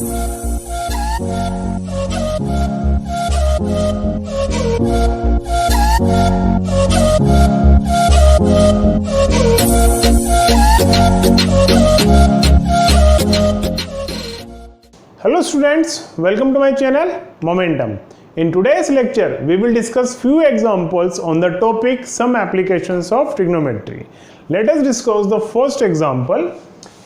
Hello students, welcome to my channel Momentum. In today's lecture, we will discuss few examples on the topic some applications of trigonometry. Let us discuss the first example.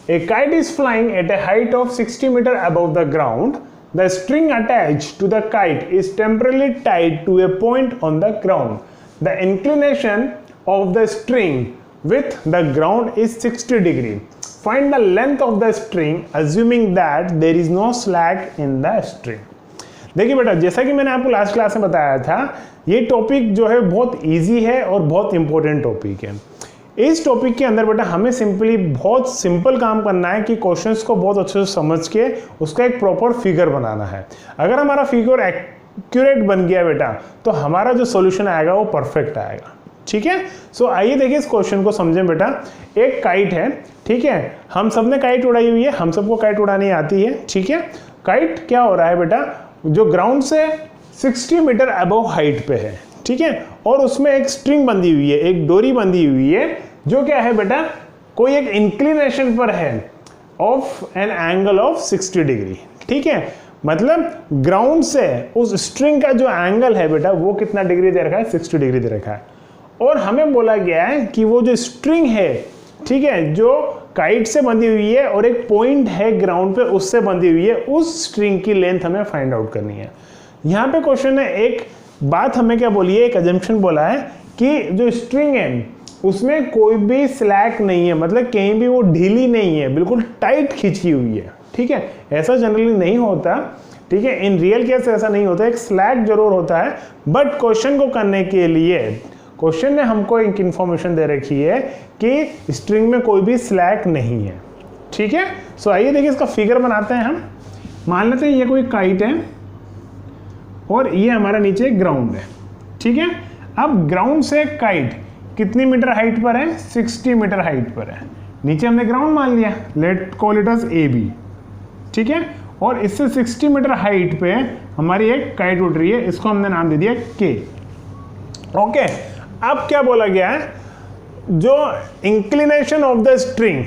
A kite is flying at a height of 60 meters above the ground. The string attached to the kite is temporarily tied to a point on the ground. The inclination of the string with the ground is 60 degree. Find the length of the string assuming that there is no slack in the string. देखिए बेटा, जैसा कि मैंने आपको last class में बताया था, ये टॉपिक जो है बहुत इजी है और बहुत इंपॉर्टेंट टॉपिक है। इस टॉपिक के अंदर बेटा हमें सिंपली बहुत सिंपल काम करना है कि क्वेश्चंस को बहुत अच्छे से समझ के उसका एक प्रॉपर फिगर बनाना है। अगर हमारा फिगर एक्यूरेट बन गया बेटा, तो हमारा जो सॉल्यूशन आएगा वो परफेक्ट आएगा। ठीक है, सो आइए देखिए इस क्वेश्चन को समझें बेटा। एक काइट है, ठीक है, हम सब ने काइट उड़ाई हुई है, हम सबको काइट उड़ानी आती है। ठीक है, काइट क्या हो रहा है बेटा, जो ग्राउंड से 60 मीटर अबव हाइट पे है, ठीक है, और उसमें एक स्ट्रिंग बंधी हुई है, एक डोरी बंधी हुई है, जो क्या है बेटा, कोई एक इंक्लिनेशन पर है of an angle of 60 degree. ठीक है, मतलब ग्राउंड से उस स्ट्रिंग का जो एंगल है बेटा वो कितना डिग्री दे रखा है, 60 डिग्री दे रखा है। और हमें बोला गया है कि वो जो स्ट्रिंग है, ठीक है, जो काइट से बंधी हुई है और एक पॉइंट है ग्राउंड पे उससे बंधी हुई है, उस स्ट्रिंग की लेंथ हमें फाइंड आउट करनी है। यहाँ पे क्वेश्चन ने एक बात हमें क्या बोली है, एक अजम्पशन बोला है कि जो स्ट्रिंग है उसमें कोई भी स्लैक नहीं है, मतलब कहीं भी वो ढीली नहीं है, बिल्कुल टाइट खींची हुई है। ठीक है, ऐसा जनरली नहीं होता। ठीक है, इन रियल केस ऐसा नहीं होता, एक स्लैक जरूर होता है, बट क्वेश्चन को करने के लिए क्वेश्चन ने हमको एक इंफॉर्मेशन दे रखी है कि स्ट्रिंग में कोई भी स्लैक नहीं है। ठीक है, सो आइए देखिए इसका फिगर बनाते हैं हम। मान लेते हैं ये कोई काइट है और ये हमारा नीचे ग्राउंड है। ठीक है, अब ग्राउंड से काइट कितनी मीटर हाइट पर है, 60 मीटर हाइट पर है। नीचे हमने ग्राउंड मान लिया, let call it as A B. ठीक है, और इससे 60 मीटर हाइट पे हमारी एक काइट उड़ रही है, इसको हमने नाम दे दिया के। ओके, अब क्या बोला गया है, जो inclination of the string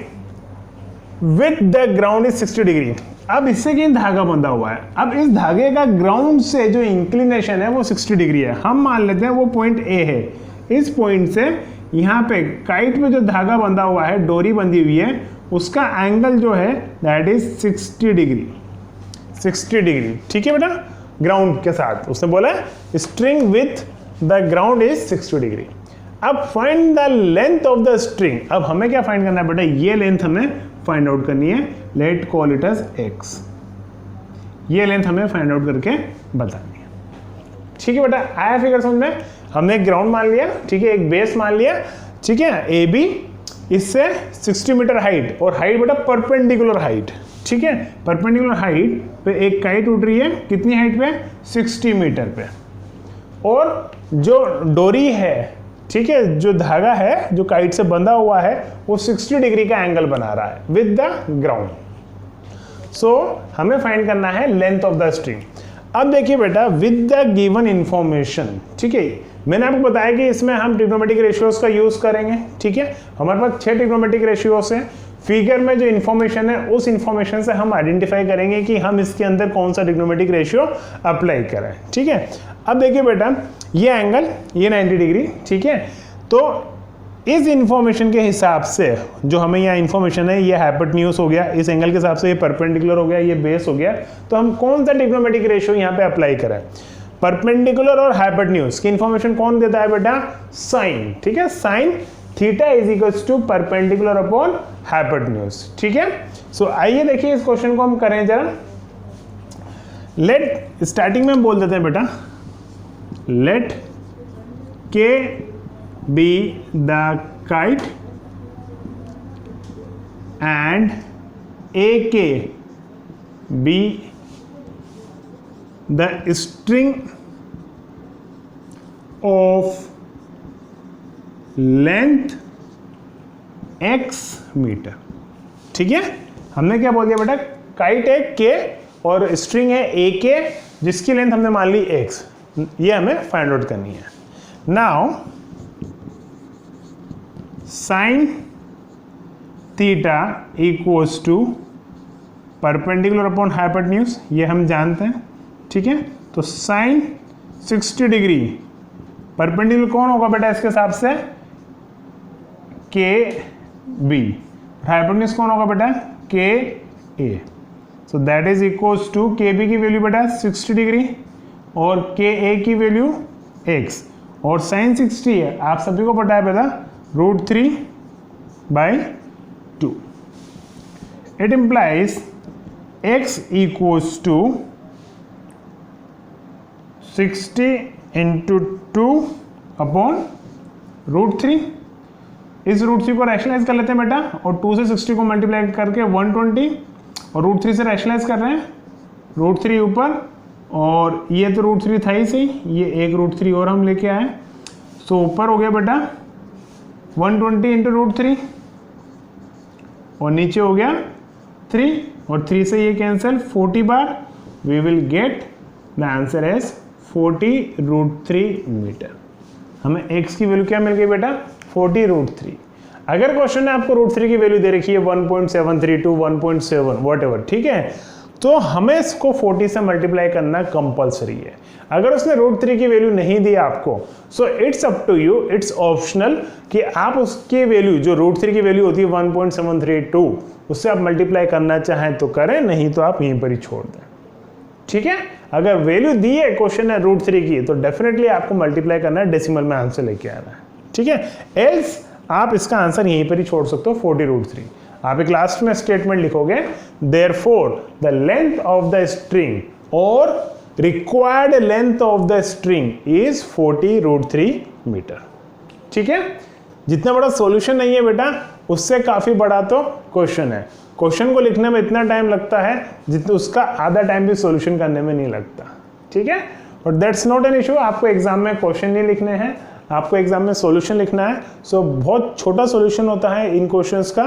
with the ground is 60 degree. अब इससे कहीं धागा बंधा हुआ है, अब इस धागे का ग्राउंड से जो इंक्लिनेशन है वो 60 डिग्री है। हम मान लेते हैं वो पॉइंट ए है, इस पॉइंट से यहाँ पे काइट में जो धागा बंधा हुआ है, डोरी बंधी हुई है, उसका एंगल जो है दैट इज 60 डिग्री। 60 डिग्री, ठीक है बेटा, ग्राउंड के साथ उसने बोला string with the ground is 60 degree. अब find the length of the string. अब हमें क्या फाइंड करना है बेटा, ये लेंथ हमें फाइंड आउट करनी है, let call it as x. ये लेंथ हमें फाइंड आउट करके बतानी है। ठीक है बेटा, आया फिगर समझ में। हमने एक ग्राउंड मान लिया, ठीक है, एक बेस मान लिया, ठीक है, ए बी, इससे 60 मीटर हाइट, और हाइट बेटा परपेंडिकुलर हाइट। ठीक है, परपेंडिकुलर हाइट पे एक काइट उड़ रही है, कितनी हाइट पे, 60 मीटर पे, और जो डोरी है, ठीक है, जो धागा है जो काइट से बंधा हुआ है वो 60 डिग्री का एंगल बना रहा है विद द ग्राउंड। सो हमें फाइंड करना है लेंथ ऑफ द स्ट्रिंग। अब देखिए बेटा, विद द गिवन इंफॉर्मेशन, ठीक है, मैंने आपको बताया कि इसमें हम ट्रिग्नोमेट्रिक रेशियोज का यूज करेंगे। ठीक है, हमारे पास 6 ट्रिग्नोमेट्रिक रेशियोज हैं। फिगर में जो इन्फॉर्मेशन है उस इन्फॉर्मेशन से हम आइडेंटिफाई करेंगे कि हम इसके अंदर कौन सा ट्रिग्नोमेट्रिक रेशियो अप्लाई करें। ठीक है, अब देखिए बेटा, ये एंगल, ये 90 डिग्री, ठीक है, तो इस इंफॉर्मेशन के हिसाब से जो हमें यहाँ इंफॉर्मेशन है, ये हाइपोटेन्यूज हो गया, इस एंगल के हिसाब से ये परपेंडिकुलर हो गया, ये बेस हो गया, तो हम कौन सा ट्रिग्नोमेट्रिक रेशियो यहाँ पे अप्लाई करें। परपेंडिकुलर और हाइपोटेन्यूज की इंफॉर्मेशन कौन देता है बेटा, साइन। ठीक है, sine theta is equals to perpendicular upon hypotenuse. ठीक है, सो आइए देखिए इस क्वेश्चन को हम करें जरा। लेट, स्टार्टिंग में हम बोल देते हैं बेटा, let K B the kite and A K B the string of length x metre. ठीक है, हमने क्या बोल दिया बेटा, काइट है के और स्ट्रिंग है ए के जिसकी लेंथ हमने मान ली x, ये हमें फाइंड आउट करनी है। Now sine theta equals to perpendicular upon hypotenuse, ये हम जानते हैं, ठीक है। तो साइन 60 डिग्री परपेंडिकुलर कौन होगा बेटा इसके हिसाब से, के बी, हाइपोटेन्यूज कौन होगा बेटा, K A. So that is equals to K B की वैल्यू बेटा 60 डिग्री और के ए की वैल्यू x, और साइन 60 है आप सभी को पता है बेटा √3/2। It implies x equals to 60 into 2 upon √3। इस √3 को रैशनलाइज कर लेते हैं बेटा, और 2 से 60 को मल्टीप्लाई करके 120, और √3 से रैशनलाइज कर रहे हैं, √3 ऊपर, और ये तो √3 था ही सही, ये एक √3 और हम लेके आए, सो ऊपर हो गया बेटा 120 इंटू √3 और नीचे हो गया 3, और 3 से ये कैंसिल 40 बार, we will get the answer as 40√3 metre. हमें x की वैल्यू क्या मिल गई बेटा, 40√3। अगर क्वेश्चन में आपको √3 की वैल्यू दे रखी है 1.732, 1.7 व्हाटएवर, ठीक है, तो हमें इसको 40 से मल्टीप्लाई करना कंपलसरी है। अगर उसने √3 की वैल्यू नहीं दी आपको, so it's up to you, it's optional कि आप उसकी वैल्यू जो √3 की वैल्यू होती है 1.732 उससे आप मल्टीप्लाई करना चाहें तो करें, नहीं तो आप यहीं पर ही छोड़ दें, ठीक है। अगर वैल्यू दी है क्वेश्चन है √3 की, तो डेफिनेटली आपको मल्टीप्लाई करना है, डेसिमल में आंसर लेके आना है, ठीक है। एल्स आप इसका आंसर यहीं पर ही छोड़ सकते हो 40√3। आप एक लास्ट में स्टेटमेंट लिखोगे, therefore the length of the string और required length of the string is 40√3 meter, ठीक है। जितना बड़ा सॉल्यूशन नहीं है बेटा, उससे काफी बड़ा तो क्वेश्चन है। क्वेश्चन को लिखने में इतना टाइम लगता है जितना उसका आधा टाइम भी सॉल्यूशन करने में नहीं लगता, ठीक है। और दैट्स नॉट एन इशू, आपको एग्जाम में क्वेश्चन नहीं लिखने हैं, आपको एग्जाम में सॉल्यूशन लिखना है। सो बहुत छोटा सॉल्यूशन होता है इन क्वेश्चंस का,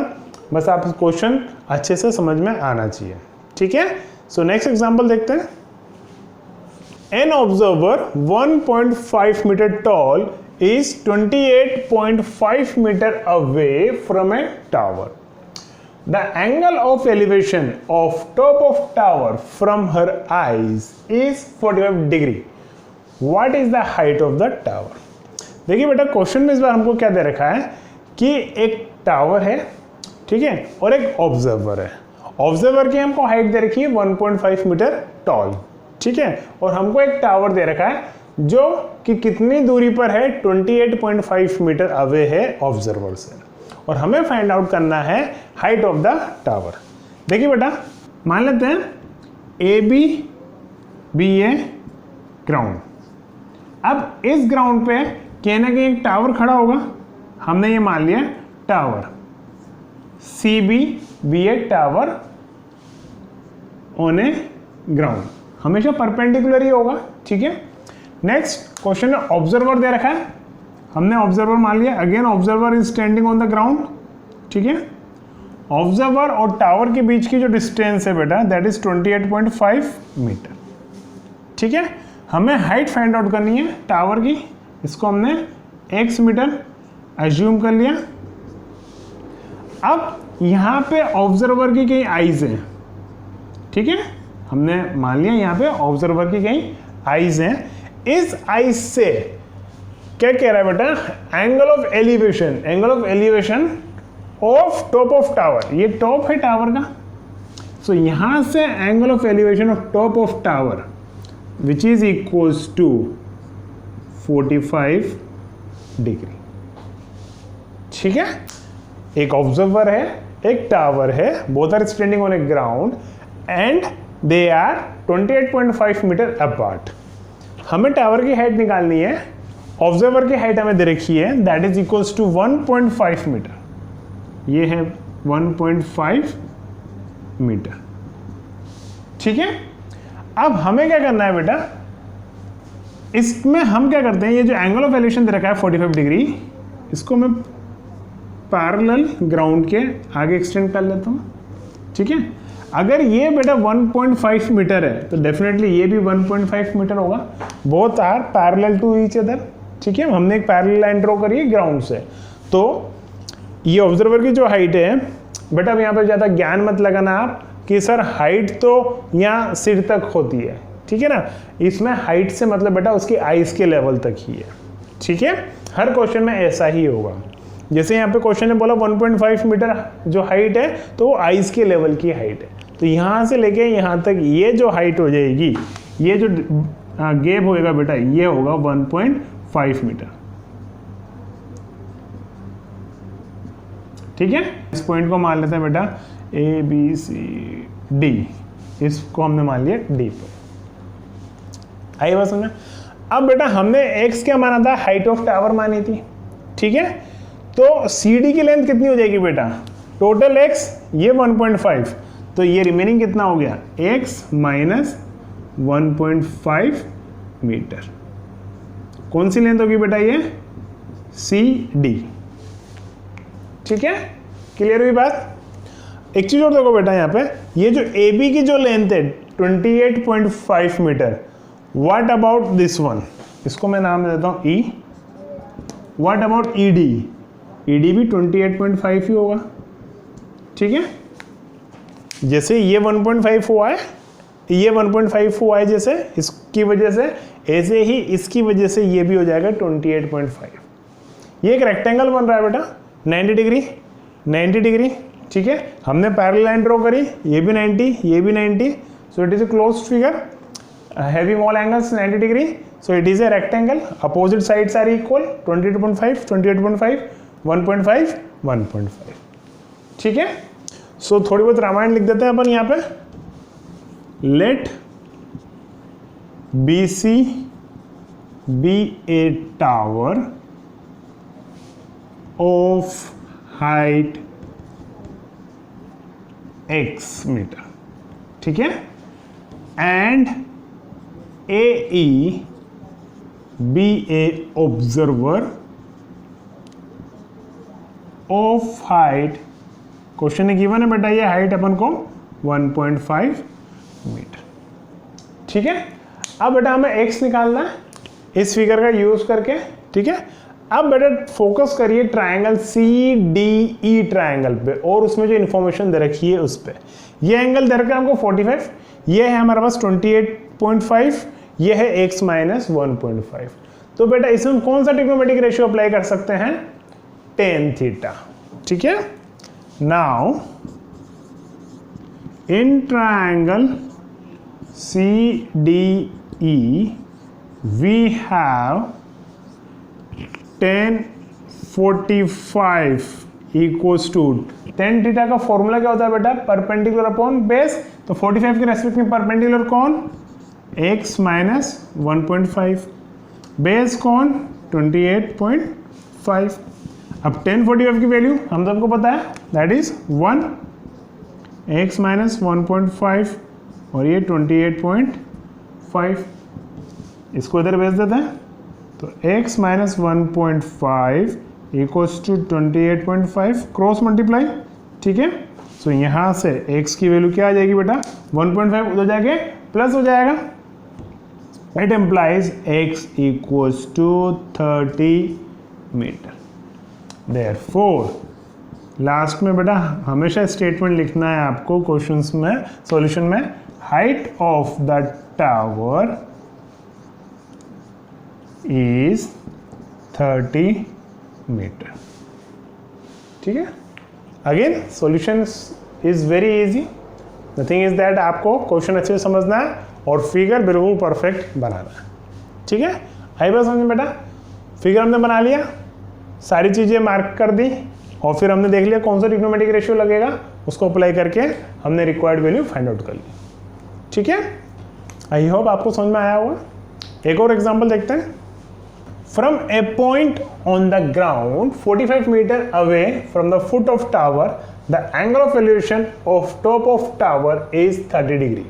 बस आप क्वेश्चन अच्छे से समझ में आना चाहिए, ठीक है। सो नेक्स्ट एग्जांपल देखते हैं। An observer 1.5 metre tall is 28.5 metre away from a tower. The angle of elevation of top of tower from her eyes is 45 degree. What is the height of the tower. देखिए बेटा, question में इस बार हमको क्या दे रखा है कि एक टावर है, ठीक है, और एक ऑब्जर्वर है। ऑब्जर्वर की हमको हाइट दे रखी है 1.5 मीटर टॉल, ठीक है, और हमको एक टावर दे रखा है जो कि कितनी दूरी पर है, 28.5 मीटर अवे है ऑब्जर्वर से, और हमें फाइंड आउट करना है हाइट ऑफ द टावर। देखिए बेटा, मान लेते हैं ए बी ए ग्राउंड। अब इस ग्राउंड पे कहीं ना कहीं एक टावर खड़ा होगा, हमने ये मान लिया tower C B A tower on a ground, हमेशा परपेंडिकुलर ही होगा, ठीक है। नेक्स्ट क्वेश्चन में ऑब्जर्वर दे रखा है, हमने ऑब्जर्वर मान लिया, again observer is standing on the ground, ठीक है। ऑब्जर्वर और टावर के बीच की जो डिस्टेंस है बेटा, दैट इज 28.5 मीटर, ठीक है। हमें हाइट फाइंड आउट करनी है टावर की, इसको हमने x मीटर एज्यूम कर लिया। अब यहाँ पे ऑब्जर्वर की कई आईज हैं, ठीक है, हमने मान लिया यहाँ पे ऑब्जर्वर की कई आईज हैं। इस आईज से क्या कह रहा है बेटा, angle of elevation of top of tower, ये टॉप है टावर का, सो यहां से angle of elevation of top of tower which is equals to 45 degree, ठीक है। एक ऑब्जर्वर है, एक टावर है, both are standing on a ground and they are 28.5 metre apart. हमें टावर की हाइट निकालनी है, ऑब्जर्वर की हाइट हमें दे रखी है, that is equals to 1.5 metre, ये है 1.5 मीटर, ठीक है। अब हमें क्या करना है बेटा, इसमें हम क्या करते हैं, ये जो एंगल ऑफ एलिवेशन दे रखा है 45 डिग्री, इसको मैं पैरेलल ग्राउंड के आगे एक्सटेंड कर लेता हूँ, ठीक है। अगर ये बेटा 1.5 मीटर है तो डेफिनेटली ये भी 1.5 मीटर होगा। Both are parallel to each other, ठीक है। हमने एक पैरेलल लाइन ड्रॉ करी है ग्राउंड से, तो ये ऑब्जर्वर की जो हाइट है बेटा, अब यहाँ पर ज़्यादा ज्ञान मत लगाना आप कि सर हाइट तो यहाँ सिर तक होती है, ठीक है ना। इसमें हाइट से मतलब बेटा उसकी आइज के लेवल तक ही है, ठीक है। हर क्वेश्चन में ऐसा ही होगा। जैसे यहाँ पे क्वेश्चन ने बोला 1.5 मीटर जो हाइट है तो वो आइज के लेवल की हाइट है, तो यहाँ से लेके यहाँ तक ये जो हाइट हो जाएगी, ये जो गैप होएगा बेटा, ये होगा 1.5 मीटर, ठीक है। इस पॉइंट को मान लेते हैं बेटा ए बी सी डी, इसको हमने मान लिया डी पर। आई बात समझ में। अब बेटा हमने x क्या माना था, हाइट ऑफ टावर मानी थी, ठीक है। तो सी डी की लेंथ कितनी हो जाएगी बेटा, टोटल x ये 1.5, तो ये रिमेनिंग कितना हो गया x माइनस 1.5 मीटर। कौन सी लेंथ होगी बेटा, ये सी डी, ठीक है। क्लियर हुई बात। एक चीज और देखो बेटा, यहाँ पे ये जो ए बी की जो लेंथ है 28.5 meter, what about this one, इसको मैं नाम देता हूँ E. What about E D, E D भी 28.5 ही होगा, ठीक है। जैसे ये 1.5 हुआ है, ये 1.5 हुआ है जैसे इसकी वजह से, ऐसे ही इसकी वजह से ये भी हो जाएगा 28.5। ये एक रेक्टेंगल बन रहा है बेटा 90 डिग्री, 90 डिग्री, ठीक है। हमने पैरेलल लाइन ड्रॉ करी, ये भी 90, ये भी 90, so it is a closed figure, having all angles 90 degree, so it is a rectangle, opposite sides are equal, 22.5 28.5 1.5 1.5, ठीक है। सो थोड़ी बहुत रामायण लिख देते हैं अपन यहाँ पे। Let B C B A tower of height x metre, ठीक है, and AE be a observer of height, question ने गिवन है बेटा ये हाइट अपन को 1.5 मीटर, ठीक है। अब बेटा हमें x निकालना है इस फिगर का यूज करके, ठीक है। अब बेटा फोकस करिए ट्रायंगल CDE ट्रायंगल पे, और उसमें जो इंफॉर्मेशन दे रखी है उस पे। ये एंगल दे रखा है हमको 45, ये है हमारे पास 28.5, ये है x माइनस 1.5। तो बेटा इसमें कौन सा ट्रिग्नोमेट्रिक रेशियो अप्लाई कर सकते हैं, tan थीटा, ठीक है। Now in triangle CDE we have tan 45 equals to, tan theta का फॉर्मूला क्या होता है बेटा, परपेंडिकुलर अपॉन बेस, तो 45 के रेस्पेक्ट में परपेंडिकुलर कौन, x माइनस 1.5, बेस कौन 28.5। अब tan 45 की वैल्यू हम सबको पता है, दैट इज 1, x माइनस 1.5 और ये 28.5, इसको इधर भेज देते हैं, तो x minus 1.5 equals to 28.5 cross multiply, ठीक है। सो यहाँ से x की वैल्यू क्या आ जाएगी बेटा, 1.5 उधर जाके प्लस हो जाएगा, it implies x equals to 30 metre. Therefore last में बेटा हमेशा स्टेटमेंट लिखना है आपको क्वेश्चंस में, सॉल्यूशन में, height of the tower is 30 metre, ठीक है। Again solution is very easy, nothing is that, आपको क्वेश्चन अच्छे से समझना है और फिगर बिल्कुल परफेक्ट बनाना है, ठीक है। आई बात समझ बेटा, फिगर हमने बना लिया, सारी चीज़ें मार्क कर दी, और फिर हमने देख लिया कौन सा ट्रिग्नोमेट्रिक रेशियो लगेगा, उसको अप्लाई करके हमने रिक्वायर्ड वैल्यू फाइंड आउट कर ली, ठीक है। आई होप आपको समझ में आया होगा। एक और एग्जांपल देखते हैं। From a point on the ground 45 metre away from the foot of tower, the angle of elevation of top of tower is 30 degree.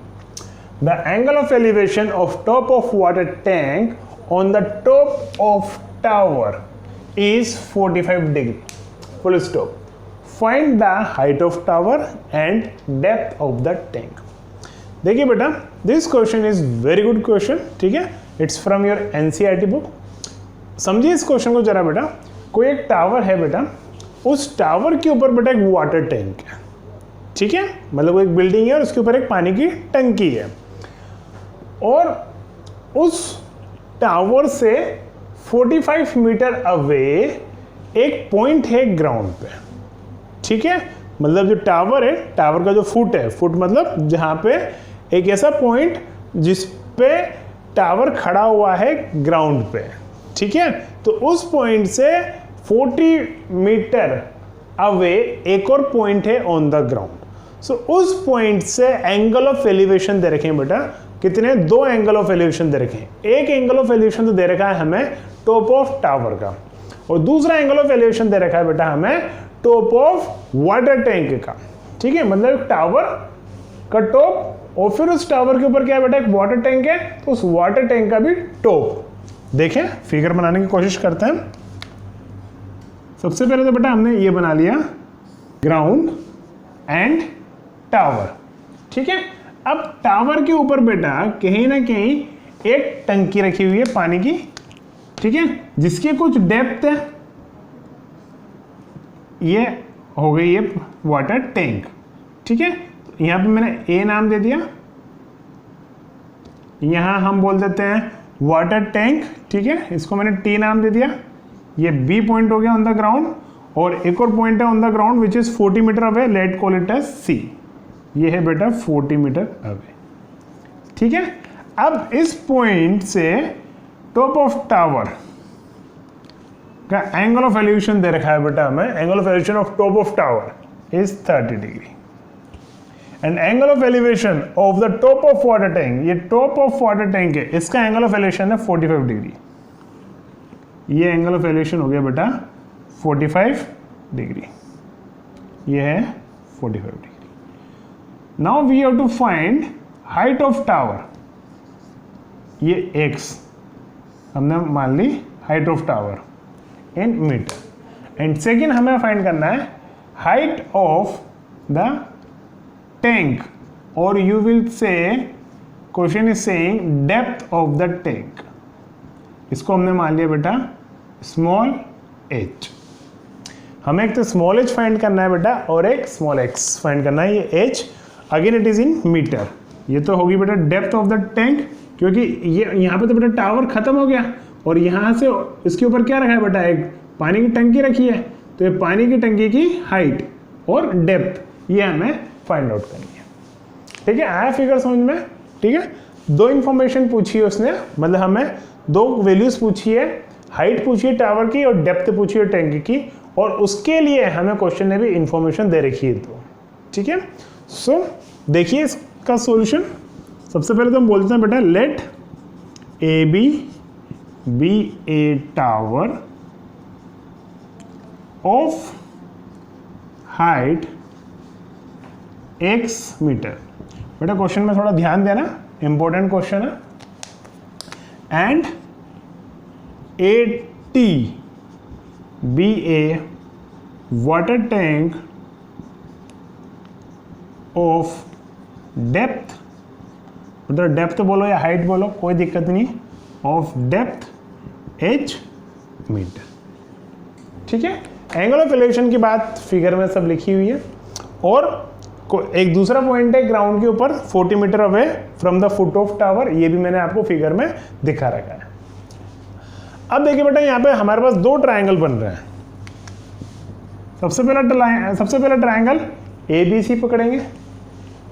The angle of elevation of top of water tank on the top of tower is 45 degree. Full stop. Find the height of tower and depth of the tank. देखिए बेटा, this question is very good question, ठीक है, it's from your NCERT book. समझिए इस question को जरा बेटा। कोई एक टावर है बेटा, उस टावर के ऊपर बेटा एक वाटर टैंक है, ठीक है, मतलब वो एक बिल्डिंग है और उसके ऊपर एक पानी की टंकी है, और उस टावर से 45 मीटर अवे एक पॉइंट है ग्राउंड पे, ठीक है, मतलब जो टावर है, टावर का जो फुट है, फुट मतलब जहां पे एक ऐसा पॉइंट जिस पे टावर खड़ा हुआ है ग्राउंड पे, ठीक है, तो उस पॉइंट से 40 मीटर अवे एक और पॉइंट है ऑन द ग्राउंड। सो उस पॉइंट से एंगल ऑफ एलिवेशन दे रखे हैं बेटा, कितने, 2 एंगल ऑफ एलिवेशन दे रखे हैं। एक एंगल ऑफ एलिवेशन तो दे रखा है हमें टॉप ऑफ टावर का, और दूसरा एंगल ऑफ एलिवेशन दे रखा है बेटा हमें टॉप ऑफ वाटर टैंक का, ठीक है, मतलब टावर का टॉप और फिर उस टावर के ऊपर क्या है बेटा, एक वाटर टैंक है, तो उस वाटर टैंक का भी टॉप। देखें, फिगर बनाने की कोशिश करते हैं। सबसे पहले तो बेटा हमने ये बना लिया ग्राउंड एंड टावर, ठीक है। अब टावर के ऊपर बेटा कहीं ना कहीं एक टंकी रखी हुई है पानी की, ठीक है, जिसकी कुछ डेप्थ है, ये हो गई है वाटर टैंक, ठीक है। यहां पे मैंने ए नाम दे दिया, यहां हम बोल देते हैं वाटर टैंक, ठीक है, इसको मैंने टी नाम दे दिया। ये बी पॉइंट हो गया ऑन द ग्राउंड, और एक और पॉइंट है on the ground which is 40 metre away, let call it as C. ये है बेटा 40 मीटर अवे, ठीक है। अब इस पॉइंट से टॉप ऑफ टावर का एंगल ऑफ एलिवेशन दे रखा है बेटा हमें, angle of elevation of top of tower is 30 degree, and angle of elevation of the top of water tank, ये टॉप ऑफ वाटर टैंक है, इसका एंगल ऑफ एलिवेशन है 45 degree. ये एंगल ऑफ एलिवेशन हो गया बेटा 45 डिग्री, ये है 45 degree. Now we have to find height of tower, ये x हमने मान ली height of tower in meter, and second हमें फाइंड करना है हाइट ऑफ द टैंक, और you will say question is saying depth of the tank. इसको हमने मान लिया बेटा स्मॉल h। हमें एक तो स्मॉल h फाइंड करना है बेटा और एक स्मॉल x फाइंड करना है। ये h again it is in metre. ये तो होगी बेटा डेप्थ ऑफ द टैंक, क्योंकि ये यहाँ पे तो बेटा टावर खत्म हो गया और यहाँ से इसके ऊपर क्या रखा है बेटा, एक पानी की टंकी रखी है, तो ये पानी की टंकी की हाइट और डेप्थ ये हमें फाइंड आउट करनी है, ठीक है। आया फिगर समझ में, ठीक है। 2 इंफॉर्मेशन पूछी है उसने, मतलब हमें 2 वैल्यूज पूछी है, हाइट पूछी है टावर की और डेप्थ पूछी है टैंक की, और उसके लिए हमें क्वेश्चन ने भी इंफॉर्मेशन दे रखी है, तो ठीक है। सो देखिए इसका सॉल्यूशन। सबसे पहले तो हम बोलते हैं बेटा let A B A tower of height x metre. बेटा क्वेश्चन में थोड़ा ध्यान देना, इंपॉर्टेंट क्वेश्चन है। And A T B a water tank of depth, मतलब डेप्थ बोलो या हाइट बोलो कोई दिक्कत नहीं, ऑफ डेप्थ h मीटर, ठीक है। एंगल ऑफ एलिवेशन की बात फिगर में सब लिखी हुई है, और एक दूसरा पॉइंट है ग्राउंड के ऊपर 40 metre away from the foot of tower, ये भी मैंने आपको फिगर में दिखा रखा है। अब देखिए बेटा यहाँ पे हमारे पास 2 ट्रायंगल बन रहे हैं। सबसे पहला ट्रायंगल ए बी सी पकड़ेंगे,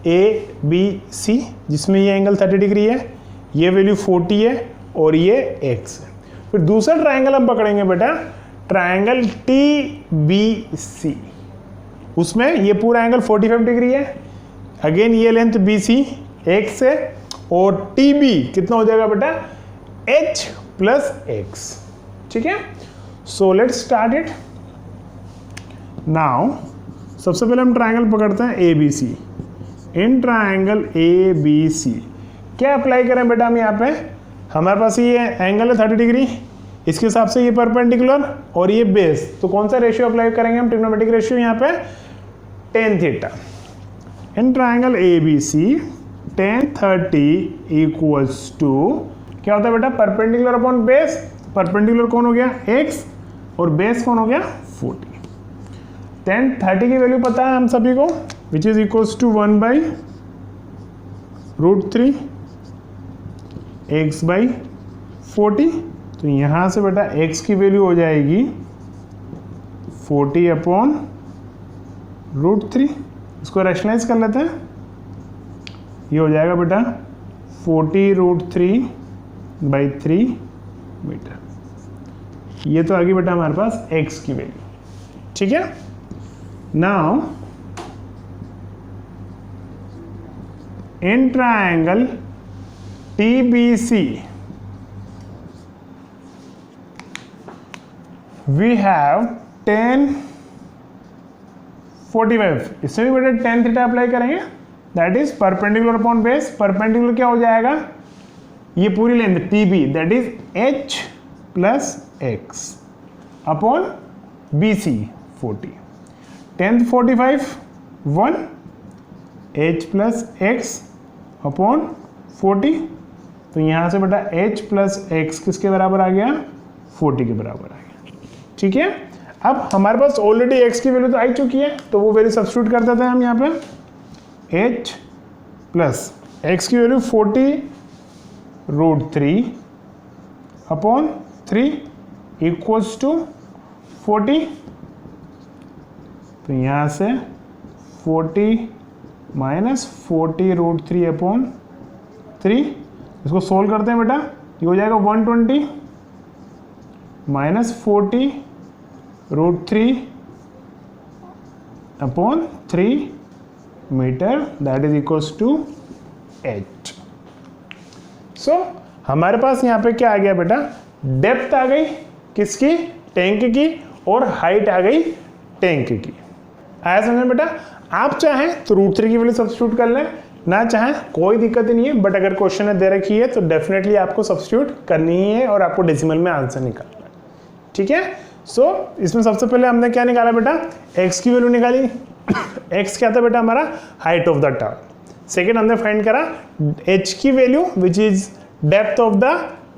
ए बी सी, जिसमें ये एंगल 30 डिग्री है, ये वैल्यू 40 है और ये x है। फिर दूसरा ट्रायंगल हम पकड़ेंगे बेटा ट्रायंगल टी बी सी, उसमें ये पूरा एंगल 45 डिग्री है, अगेन ये लेंथ बी सी x है, और टी बी कितना हो जाएगा बेटा h प्लस x, ठीक है। So let's start it now. सबसे पहले हम ट्रायंगल पकड़ते हैं A B C. In triangle A B C क्या अप्लाई करें बेटा हम यहाँ पे, हमारे पास ये एंगल है 30 डिग्री, इसके हिसाब से ये परपेंडिकुलर और ये बेस, तो कौन सा रेशियो अप्लाई करेंगे हम? ट्रिग्नोमेट्रिक रेशियो यहाँ पे tan theta. In triangle ABC tan 30 equals to क्या होता है बेटा? Perpendicular upon base. परपेंडिकुलर कौन हो गया? x और बेस कौन हो गया? 40। tan 30 की वैल्यू पता है हम सभी को, which is equals to 1/√3 x by 40। तो यहाँ से बेटा x की वैल्यू हो जाएगी 40/√3। इसको रैशनलाइज कर लेते हैं, ये हो जाएगा बेटा 40√3/3 मीटर। ये तो आ गई बेटा हमारे पास x की वैल्यू, ठीक है। Now in triangle TBC we have tan 45। इसमें भी बेटा tan थीटा अप्लाई करेंगे, that is perpendicular upon base. Perpendicular क्या हो जाएगा? ये पूरी length TB, that is h plus x upon BC 40। tan 45 1 h plus x upon 40। तो यहाँ से बेटा h प्लस x किसके बराबर आ गया? 40 के बराबर आ गया, ठीक है। अब हमारे पास ऑलरेडी x की वैल्यू तो आई चुकी है, तो वो वैल्यू सब्स्टिट्यूट कर देते हैं हम यहाँ पे। h प्लस x की वैल्यू 40√3 अपॉन 3 इक्वल्स टू 40। तो यहाँ से 40 माइनस 40√3 अपॉन 3, इसको सोल्व करते हैं बेटा, ये हो जाएगा 120 minus 40√3 upon 3 metre, that is equals to 8। So हमारे पास यहाँ पे क्या आ गया बेटा? डेप्थ आ गई किसकी? टैंक की, और हाइट आ गई टैंक की। आया समझ में बेटा? आप चाहें तो √3 की वैल्यू सब्स्टिट्यूट कर लें, ना चाहें कोई दिक्कत नहीं है, बट अगर क्वेश्चन में दे रखी है तो डेफिनेटली आपको सब्स्टिट्यूट करनी ही है और आपको डेसिमल में आंसर निकालना है, ठीक है। सो इसमें सबसे पहले हमने क्या निकाला बेटा? x की वैल्यू निकाली। x क्या था बेटा हमारा? Height of the tower. Second हमने फाइंड करा h की value which is depth of the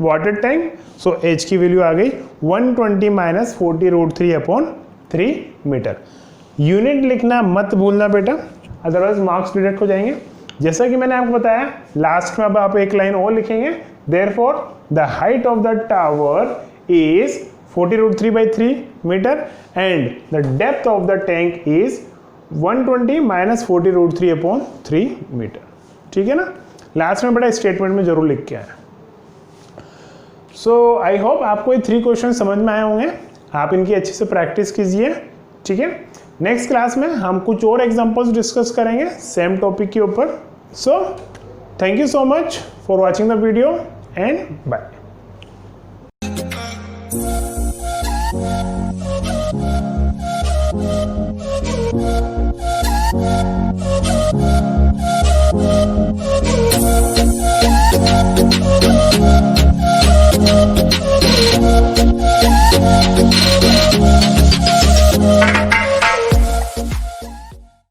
water tank. So h की वैल्यू आ गई 120 माइनस 40√3 अपॉन 3 मीटर। यूनिट लिखना मत भूलना बेटा, अदरवाइज मार्क्स डिडक्ट हो जाएंगे। जैसा कि मैंने आपको बताया, लास्ट में अब आप एक लाइन और लिखेंगे, therefore the height of the tower is 40√3/3 metre and the depth of the tank is 120 minus 40√3 upon 3 metre, ठीक है ना। लास्ट में बेटा स्टेटमेंट में जरूर लिख के आया। सो आई होप आपको ये 3 क्वेश्चन समझ में आए होंगे, आप इनकी अच्छे से प्रैक्टिस कीजिए, ठीक है। नेक्स्ट क्लास में हम कुछ और एग्जांपल्स डिस्कस करेंगे सेम टॉपिक के ऊपर। So thank you so much for watching the video and bye.